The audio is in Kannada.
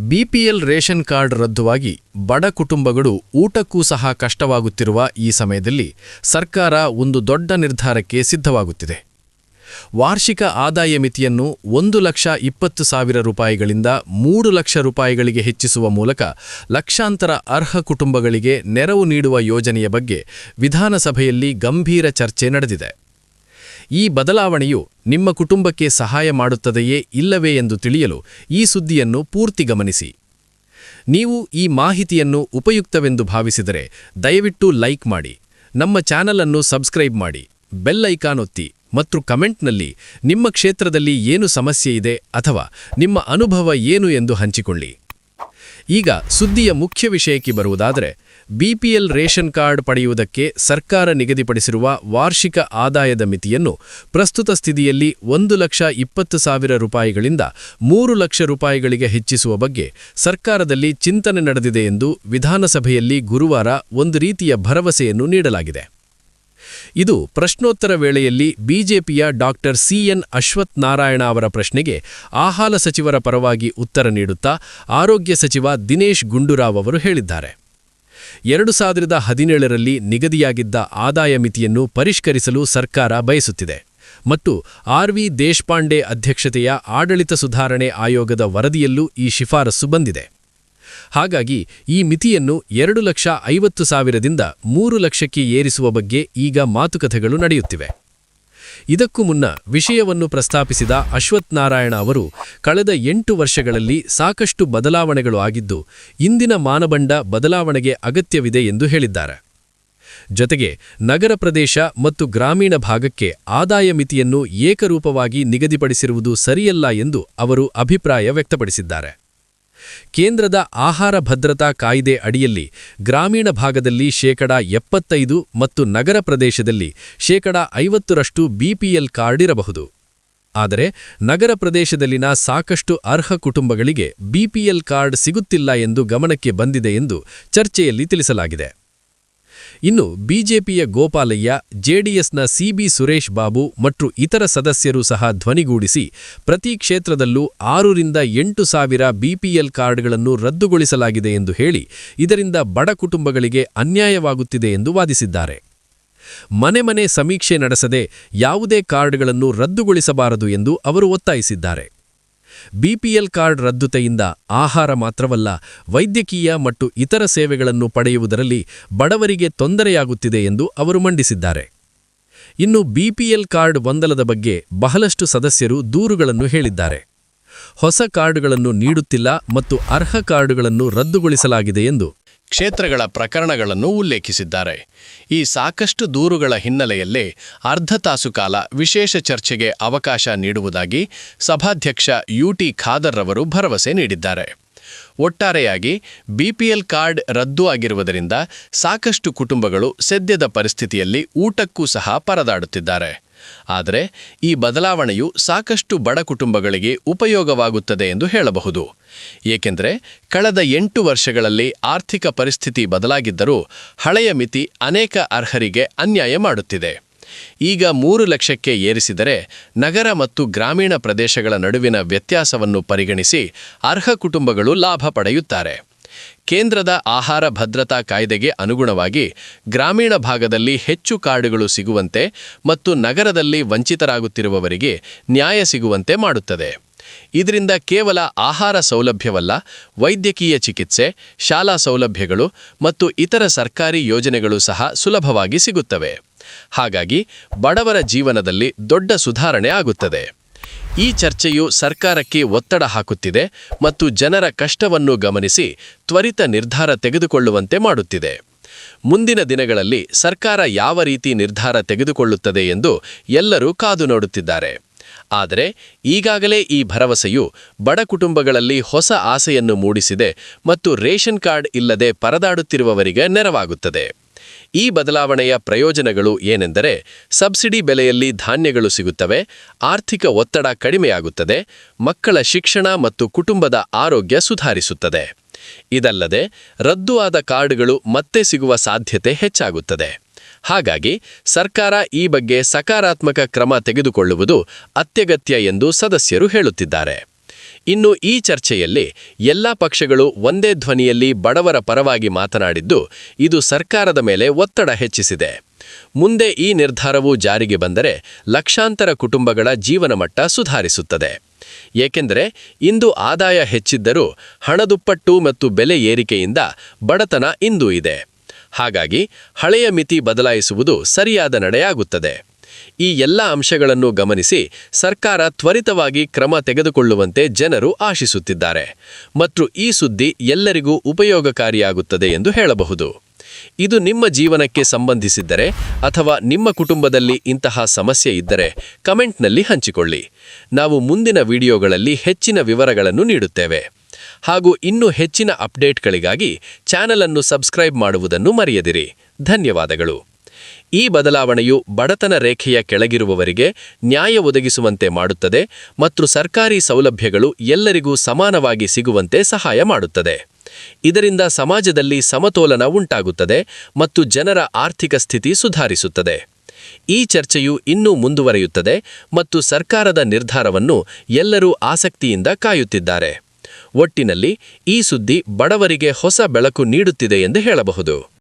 ಬಿಪಿಎಲ್ ರೇಷನ್ ಕಾರ್ಡ್ ರದ್ದುವಾಗಿ ಬಡ ಕುಟುಂಬಗಳು ಊಟಕ್ಕೂ ಸಹ ಕಷ್ಟವಾಗುತ್ತಿರುವ ಈ ಸಮಯದಲ್ಲಿ ಸರ್ಕಾರ ಒಂದು ದೊಡ್ಡ ನಿರ್ಧಾರಕ್ಕೆ ಸಿದ್ಧವಾಗುತ್ತಿದೆ. ವಾರ್ಷಿಕ ಆದಾಯ ಮಿತಿಯನ್ನು 1,20,000 ರೂಪಾಯಿಗಳಿಂದ 3,00,000 ರೂಪಾಯಿಗಳಿಗೆ ಹೆಚ್ಚಿಸುವ ಮೂಲಕ ಲಕ್ಷಾಂತರ ಅರ್ಹ ಕುಟುಂಬಗಳಿಗೆ ನೆರವು ನೀಡುವ ಯೋಜನೆಯ ಬಗ್ಗೆ ವಿಧಾನಸಭೆಯಲ್ಲಿ ಗಂಭೀರ ಚರ್ಚೆ ನಡೆದಿದೆ. ಈ ಬದಲಾವಣೆಯು ನಿಮ್ಮ ಕುಟುಂಬಕ್ಕೆ ಸಹಾಯ ಮಾಡುತ್ತದೆಯೇ ಇಲ್ಲವೇ ಎಂದು ತಿಳಿಯಲು ಈ ಸುದ್ದಿಯನ್ನು ಪೂರ್ತಿ ಗಮನಿಸಿ. ನೀವು ಈ ಮಾಹಿತಿಯನ್ನು ಉಪಯುಕ್ತವೆಂದು ಭಾವಿಸಿದರೆ ದಯವಿಟ್ಟು ಲೈಕ್ ಮಾಡಿ, ನಮ್ಮ ಚಾನಲ್ ಅನ್ನು ಸಬ್ಸ್ಕ್ರೈಬ್ ಮಾಡಿ, ಬೆಲ್ ಐಕಾನ್ ಒತ್ತಿ ಮತ್ತು ಕಮೆಂಟ್ನಲ್ಲಿ ನಿಮ್ಮ ಕ್ಷೇತ್ರದಲ್ಲಿ ಏನು ಸಮಸ್ಯೆ ಇದೆ ಅಥವಾ ನಿಮ್ಮ ಅನುಭವ ಏನು ಎಂದು ಹಂಚಿಕೊಳ್ಳಿ. ಈಗ ಸುದ್ದಿಯ ಮುಖ್ಯ ವಿಷಯಕ್ಕೆ ಬರುವುದಾದರೆ, ಬಿಪಿಎಲ್ ರೇಷನ್ ಕಾರ್ಡ್ ಪಡೆಯುವುದಕ್ಕೆ ಸರ್ಕಾರ ನಿಗದಿಪಡಿಸಿರುವ ವಾರ್ಷಿಕ ಆದಾಯದ ಮಿತಿಯನ್ನು ಪ್ರಸ್ತುತ ಸ್ಥಿತಿಯಲ್ಲಿ 1,20,000 ರೂಪಾಯಿಗಳಿಂದ 3,00,000 ರೂಪಾಯಿಗಳಿಗೆ ಹೆಚ್ಚಿಸುವ ಬಗ್ಗೆ ಸರ್ಕಾರದಲ್ಲಿ ಚಿಂತನೆ ನಡೆದಿದೆ ಎಂದು ವಿಧಾನಸಭೆಯಲ್ಲಿ ಗುರುವಾರ ಒಂದು ರೀತಿಯ ಭರವಸೆಯನ್ನು ನೀಡಲಾಗಿದೆ. ಇದು ಪ್ರಶ್ನೋತ್ತರ ವೇಳೆಯಲ್ಲಿ ಬಿಜೆಪಿಯ ಡಾಕ್ಟರ್ ಸಿಎನ್ ಅಶ್ವಥ್ ನಾರಾಯಣ ಅವರ ಪ್ರಶ್ನೆಗೆ ಆಹಾರ ಸಚಿವರ ಪರವಾಗಿ ಉತ್ತರ ನೀಡುತ್ತಾ ಆರೋಗ್ಯ ಸಚಿವ ದಿನೇಶ್ ಗುಂಡೂರಾವ್ ಅವರು ಹೇಳಿದ್ದಾರೆ. 2017ರಲ್ಲಿ ನಿಗದಿಯಾಗಿದ್ದ ಆದಾಯ ಮಿತಿಯನ್ನು ಪರಿಷ್ಕರಿಸಲು ಸರ್ಕಾರ ಬಯಸುತ್ತಿದೆ ಮತ್ತು ಆರ್.ವಿ. ದೇಶಪಾಂಡೆ ಅಧ್ಯಕ್ಷತೆಯ ಆಡಳಿತ ಸುಧಾರಣೆ ಆಯೋಗದ ವರದಿಯಲ್ಲೂ ಈ ಶಿಫಾರಸು ಬಂದಿದೆ. ಹಾಗಾಗಿ ಈ ಮಿತಿಯನ್ನು 2,50,000ದಿಂದ 3,00,000ಕ್ಕೆ ಏರಿಸುವ ಬಗ್ಗೆ ಈಗ ಮಾತುಕತೆಗಳು ನಡೆಯುತ್ತಿವೆ. ಇದಕ್ಕೂ ಮುನ್ನ ವಿಷಯವನ್ನು ಪ್ರಸ್ತಾಪಿಸಿದ ಅಶ್ವಥ್ ನಾರಾಯಣ ಅವರು, ಕಳೆದ 8 ವರ್ಷಗಳಲ್ಲಿ ಸಾಕಷ್ಟು ಬದಲಾವಣೆಗಳು ಆಗಿದ್ದು ಇಂದಿನ ಮಾನದಂಡ ಬದಲಾವಣೆಗೆ ಅಗತ್ಯವಿದೆ ಎಂದು ಹೇಳಿದ್ದಾರೆ. ಜೊತೆಗೆ ನಗರ ಪ್ರದೇಶ ಮತ್ತು ಗ್ರಾಮೀಣ ಭಾಗಕ್ಕೆ ಆದಾಯ ಮಿತಿಯನ್ನು ಏಕರೂಪವಾಗಿ ನಿಗದಿಪಡಿಸಿರುವುದು ಸರಿಯಲ್ಲ ಎಂದು ಅವರು ಅಭಿಪ್ರಾಯ ವ್ಯಕ್ತಪಡಿಸಿದ್ದಾರೆ. ಕೇಂದ್ರದ ಆಹಾರ ಭದ್ರತಾ ಕಾಯ್ದೆ ಅಡಿಯಲ್ಲಿ ಗ್ರಾಮೀಣ ಭಾಗದಲ್ಲಿ 75% ಮತ್ತು ನಗರ ಪ್ರದೇಶದಲ್ಲಿ 50% ಬಿಪಿಎಲ್ ಕಾರ್ಡ್ ಇರಬಹುದು. ಆದರೆ ನಗರ ಪ್ರದೇಶದಲ್ಲಿನ ಸಾಕಷ್ಟು ಅರ್ಹ ಕುಟುಂಬಗಳಿಗೆ ಬಿಪಿಎಲ್ ಕಾರ್ಡ್ ಸಿಗುತ್ತಿಲ್ಲ ಎಂದು ಗಮನಕ್ಕೆ ಬಂದಿದೆ ಎಂದು ಚರ್ಚೆಯಲ್ಲಿ ತಿಳಿಸಲಾಗಿದೆ. ಇನ್ನು ಬಿಜೆಪಿಯ ಗೋಪಾಲಯ್ಯ, ಜೆಡಿಎಸ್ನ ಸಿಬಿ ಸುರೇಶ್ ಬಾಬು ಮತ್ತು ಇತರ ಸದಸ್ಯರು ಸಹ ಧ್ವನಿಗೂಡಿಸಿ ಪ್ರತಿ ಕ್ಷೇತ್ರದಲ್ಲೂ 6ರಿಂದ 8,000 ಬಿಪಿಎಲ್ ಕಾರ್ಡ್ಗಳನ್ನು ರದ್ದುಗೊಳಿಸಲಾಗಿದೆ ಎಂದು ಹೇಳಿ ಇದರಿಂದ ಬಡ ಕುಟುಂಬಗಳಿಗೆ ಅನ್ಯಾಯವಾಗುತ್ತಿದೆ ಎಂದು ವಾದಿಸಿದ್ದಾರೆ. ಮನೆ ಸಮೀಕ್ಷೆ ನಡೆಸದೆ ಯಾವುದೇ ಕಾರ್ಡ್ಗಳನ್ನು ರದ್ದುಗೊಳಿಸಬಾರದು ಎಂದು ಅವರು ಒತ್ತಾಯಿಸಿದ್ದಾರೆ. ಬಿಪಿಎಲ್ ಕಾರ್ಡ್ ರದ್ದುತೆಯಿಂದ ಆಹಾರ ಮಾತ್ರವಲ್ಲ, ವೈದ್ಯಕೀಯ ಮತ್ತು ಇತರ ಸೇವೆಗಳನ್ನು ಪಡೆಯುವುದರಲ್ಲಿ ಬಡವರಿಗೆ ತೊಂದರೆಯಾಗುತ್ತಿದೆ ಎಂದು ಅವರು ಮಂಡಿಸಿದ್ದಾರೆ. ಇನ್ನು ಬಿಪಿಎಲ್ ಕಾರ್ಡ್ ಗೊಂದಲದ ಬಗ್ಗೆ ಬಹಳಷ್ಟು ಸದಸ್ಯರು ದೂರುಗಳನ್ನು ಹೇಳಿದ್ದಾರೆ. ಹೊಸ ಕಾರ್ಡುಗಳನ್ನು ನೀಡುತ್ತಿಲ್ಲ ಮತ್ತು ಅರ್ಹ ಕಾರ್ಡುಗಳನ್ನು ರದ್ದುಗೊಳಿಸಲಾಗಿದೆ ಎಂದು ಕ್ಷೇತ್ರಗಳ ಪ್ರಕರಣಗಳನ್ನು ಉಲ್ಲೇಖಿಸಿದ್ದಾರೆ. ಈ ಸಾಕಷ್ಟು ದೂರುಗಳ ಹಿನ್ನೆಲೆಯಲ್ಲೇ ಅರ್ಧ ತಾಸು ಕಾಲ ವಿಶೇಷ ಚರ್ಚೆಗೆ ಅವಕಾಶ ನೀಡುವುದಾಗಿ ಸಭಾಧ್ಯಕ್ಷ ಯುಟಿ ಖಾದರ್ ರವರು ಭರವಸೆ ನೀಡಿದ್ದಾರೆ. ಒಟ್ಟಾರೆಯಾಗಿ ಬಿಪಿಎಲ್ ಕಾರ್ಡ್ ರದ್ದು ಆಗಿರುವುದರಿಂದ ಸಾಕಷ್ಟು ಕುಟುಂಬಗಳು ಸದ್ಯದ ಪರಿಸ್ಥಿತಿಯಲ್ಲಿ ಊಟಕ್ಕೂ ಸಹ ಪರದಾಡುತ್ತಿದ್ದಾರೆ. ಆದರೆ ಈ ಬದಲಾವಣೆಯು ಸಾಕಷ್ಟು ಬಡ ಕುಟುಂಬಗಳಿಗೆ ಉಪಯೋಗವಾಗುತ್ತದೆ ಎಂದು ಹೇಳಬಹುದು. ಏಕೆಂದರೆ ಕಳೆದ 8 ವರ್ಷಗಳಲ್ಲಿ ಆರ್ಥಿಕ ಪರಿಸ್ಥಿತಿ ಬದಲಾಗಿದ್ದರೂ ಹಳೆಯ ಮಿತಿ ಅನೇಕ ಅರ್ಹರಿಗೆ ಅನ್ಯಾಯ ಮಾಡುತ್ತಿದೆ. ಈಗ 3,00,000ಕ್ಕೆ ಏರಿಸಿದರೆ ನಗರ ಮತ್ತು ಗ್ರಾಮೀಣ ಪ್ರದೇಶಗಳ ನಡುವಿನ ವ್ಯತ್ಯಾಸವನ್ನು ಪರಿಗಣಿಸಿ ಅರ್ಹ ಕುಟುಂಬಗಳು ಲಾಭ ಪಡೆಯುತ್ತಾರೆ. ಕೇಂದ್ರದ ಆಹಾರ ಭದ್ರತಾ ಕಾಯ್ದೆಗೆ ಅನುಗುಣವಾಗಿ ಗ್ರಾಮೀಣ ಭಾಗದಲ್ಲಿ ಹೆಚ್ಚು ಕಾರ್ಡುಗಳು ಸಿಗುವಂತೆ ಮತ್ತು ನಗರದಲ್ಲಿ ವಂಚಿತರಾಗುತ್ತಿರುವವರಿಗೆ ನ್ಯಾಯ ಸಿಗುವಂತೆ ಮಾಡುತ್ತದೆ. ಇದರಿಂದ ಕೇವಲ ಆಹಾರ ಸೌಲಭ್ಯವಲ್ಲ, ವೈದ್ಯಕೀಯ ಚಿಕಿತ್ಸೆ, ಶಾಲಾ ಸೌಲಭ್ಯಗಳು ಮತ್ತು ಇತರ ಸರ್ಕಾರಿ ಯೋಜನೆಗಳು ಸಹ ಸುಲಭವಾಗಿ ಸಿಗುತ್ತವೆ. ಹಾಗಾಗಿ ಬಡವರ ಜೀವನದಲ್ಲಿ ದೊಡ್ಡ ಸುಧಾರಣೆ ಆಗುತ್ತದೆ. ಈ ಚರ್ಚೆಯು ಸರ್ಕಾರಕ್ಕೆ ಒತ್ತಡ ಹಾಕುತ್ತಿದೆ ಮತ್ತು ಜನರ ಕಷ್ಟವನ್ನು ಗಮನಿಸಿ ತ್ವರಿತ ನಿರ್ಧಾರ ತೆಗೆದುಕೊಳ್ಳುವಂತೆ ಮಾಡುತ್ತಿದೆ. ಮುಂದಿನ ದಿನಗಳಲ್ಲಿ ಸರ್ಕಾರ ಯಾವ ರೀತಿ ನಿರ್ಧಾರ ತೆಗೆದುಕೊಳ್ಳುತ್ತದೆ ಎಂದು ಎಲ್ಲರೂ ಕಾದು ನೋಡುತ್ತಿದ್ದಾರೆ. ಆದರೆ ಈಗಾಗಲೇ ಈ ಭರವಸೆಯು ಬಡ ಕುಟುಂಬಗಳಲ್ಲಿ ಹೊಸ ಆಸೆಯನ್ನು ಮೂಡಿಸಿದೆ ಮತ್ತು ರೇಷನ್ ಕಾರ್ಡ್ ಇಲ್ಲದೆ ಪರದಾಡುತ್ತಿರುವವರಿಗೆ ನೆರವಾಗುತ್ತದೆ. ಈ ಬದಲಾವಣೆಯ ಪ್ರಯೋಜನಗಳು ಏನೆಂದರೆ, ಸಬ್ಸಿಡಿ ಬೆಲೆಯಲ್ಲಿ ಧಾನ್ಯಗಳು ಸಿಗುತ್ತವೆ, ಆರ್ಥಿಕ ಒತ್ತಡ ಕಡಿಮೆಯಾಗುತ್ತದೆ, ಮಕ್ಕಳ ಶಿಕ್ಷಣ ಮತ್ತು ಕುಟುಂಬದ ಆರೋಗ್ಯ ಸುಧಾರಿಸುತ್ತದೆ. ಇದಲ್ಲದೆ ರದ್ದು ಆದ ಕಾರ್ಡ್ಗಳು ಮತ್ತೆ ಸಿಗುವ ಸಾಧ್ಯತೆ ಹೆಚ್ಚಾಗುತ್ತದೆ. ಹಾಗಾಗಿ ಸರ್ಕಾರ ಈ ಬಗ್ಗೆ ಸಕಾರಾತ್ಮಕ ಕ್ರಮ ತೆಗೆದುಕೊಳ್ಳುವುದು ಅತ್ಯಗತ್ಯ ಎಂದು ಸದಸ್ಯರು ಹೇಳುತ್ತಿದ್ದಾರೆ. ಇನ್ನು ಈ ಚರ್ಚೆಯಲ್ಲಿ ಎಲ್ಲ ಪಕ್ಷಗಳು ಒಂದೇ ಧ್ವನಿಯಲ್ಲಿ ಬಡವರ ಪರವಾಗಿ ಮಾತನಾಡಿದ್ದು ಇದು ಸರ್ಕಾರದ ಮೇಲೆ ಒತ್ತಡ ಹೆಚ್ಚಿಸಿದೆ. ಮುಂದೆ ಈ ನಿರ್ಧಾರವು ಜಾರಿಗೆ ಬಂದರೆ ಲಕ್ಷಾಂತರ ಕುಟುಂಬಗಳ ಜೀವನಮಟ್ಟ ಸುಧಾರಿಸುತ್ತದೆ. ಏಕೆಂದರೆ ಇಂದು ಆದಾಯ ಹೆಚ್ಚಿದ್ದರೂ ಹಣದುಪ್ಪಟ್ಟು ಮತ್ತು ಬೆಲೆ ಏರಿಕೆಯಿಂದ ಬಡತನ ಇಂದೂ ಇದೆ. ಹಾಗಾಗಿ ಹಳೆಯ ಮಿತಿ ಬದಲಾಯಿಸುವುದು ಸರಿಯಾದ ನಡೆಯಾಗುತ್ತದೆ. ಈ ಎಲ್ಲ ಅಂಶಗಳನ್ನು ಗಮನಿಸಿ ಸರ್ಕಾರ ತ್ವರಿತವಾಗಿ ಕ್ರಮ ತೆಗೆದುಕೊಳ್ಳುವಂತೆ ಜನರು ಆಶಿಸುತ್ತಿದ್ದಾರೆ ಮತ್ತು ಈ ಸುದ್ದಿ ಎಲ್ಲರಿಗೂ ಉಪಯೋಗಕಾರಿಯಾಗುತ್ತದೆ ಎಂದು ಹೇಳಬಹುದು. ಇದು ನಿಮ್ಮ ಜೀವನಕ್ಕೆ ಸಂಬಂಧಿಸಿದ್ದರೆ ಅಥವಾ ನಿಮ್ಮ ಕುಟುಂಬದಲ್ಲಿ ಇಂತಹ ಸಮಸ್ಯೆ ಇದ್ದರೆ ಕಮೆಂಟ್ನಲ್ಲಿ ಹಂಚಿಕೊಳ್ಳಿ. ನಾವು ಮುಂದಿನ ವಿಡಿಯೋಗಳಲ್ಲಿ ಹೆಚ್ಚಿನ ವಿವರಗಳನ್ನು ನೀಡುತ್ತೇವೆ. ಹಾಗೂ ಇನ್ನೂ ಹೆಚ್ಚಿನ ಅಪ್ಡೇಟ್ಗಳಿಗಾಗಿ ಚಾನೆಲ್ ಅನ್ನು ಸಬ್ಸ್ಕ್ರೈಬ್ ಮಾಡುವುದನ್ನು ಮರೆಯದಿರಿ. ಧನ್ಯವಾದಗಳು. ಈ ಬದಲಾವಣೆಯು ಬಡತನ ರೇಖೆಯ ಕೆಳಗಿರುವವರಿಗೆ ನ್ಯಾಯ ಒದಗಿಸುವಂತೆ ಮಾಡುತ್ತದೆ ಮತ್ತು ಸರ್ಕಾರಿ ಸೌಲಭ್ಯಗಳು ಎಲ್ಲರಿಗೂ ಸಮಾನವಾಗಿ ಸಿಗುವಂತೆ ಸಹಾಯ ಮಾಡುತ್ತದೆ. ಇದರಿಂದ ಸಮಾಜದಲ್ಲಿ ಸಮತೋಲನ ಉಂಟಾಗುತ್ತದೆ ಮತ್ತು ಜನರ ಆರ್ಥಿಕ ಸ್ಥಿತಿ ಸುಧಾರಿಸುತ್ತದೆ. ಈ ಚರ್ಚೆಯು ಇನ್ನೂ ಮುಂದುವರಿಯುತ್ತದೆ ಮತ್ತು ಸರ್ಕಾರದ ನಿರ್ಧಾರವನ್ನು ಎಲ್ಲರೂ ಆಸಕ್ತಿಯಿಂದ ಕಾಯುತ್ತಿದ್ದಾರೆ. ಒಟ್ಟಿನಲ್ಲಿ ಈ ಸುದ್ದಿ ಬಡವರಿಗೆ ಹೊಸ ಬೆಳಕು ನೀಡುತ್ತಿದೆ ಎಂದು ಹೇಳಬಹುದು.